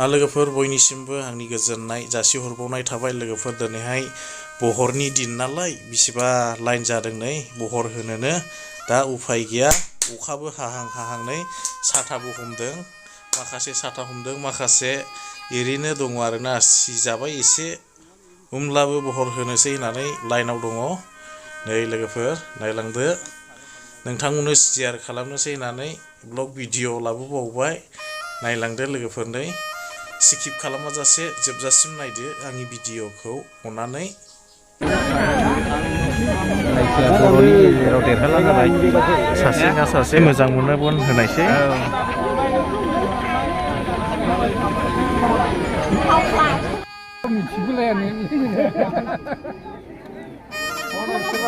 लोगोफोर बयनिसिमबो आंनि गोजोननाय जासिहरबावनाय थाबाय लोगोफोर दिनैहाय बहरनि दिन नालाय बिसिबा लाइन जादों नै बहर होनोनो दा उफाय गैया अखाबो हाहां नै साथाबो हमदों माखासे साथा हमदों माखासे ओरैनो दङ आरोना सिजाबाय एसे होमब्लाबो बहर होनोसै होननानै लाइनाव दङ नै लोगोफोर नायलांदो नोंथांमोननो शेयार खालामनोसै होननानै ब्लग भिडिअ लाबोबावबाय नायलांदो लोगोफोर नै स्किप खालामाजासे जोबजासिम नायदो आंनि भिडिअखौ अननानै बर'नि गेजेराव देरहाला जाबाय सासे ना सासे मोजां मोनोबन होनायसै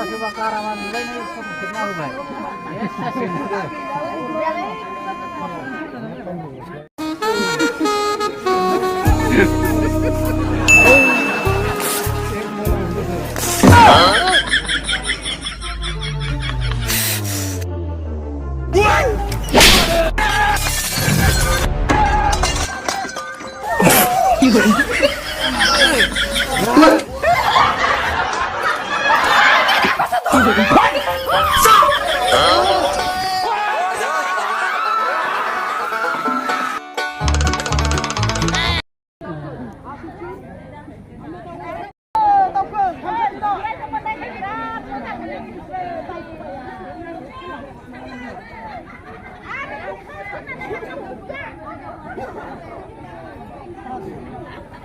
सोरबा गारामा नुलायनाय फट' खेबना होबाय What?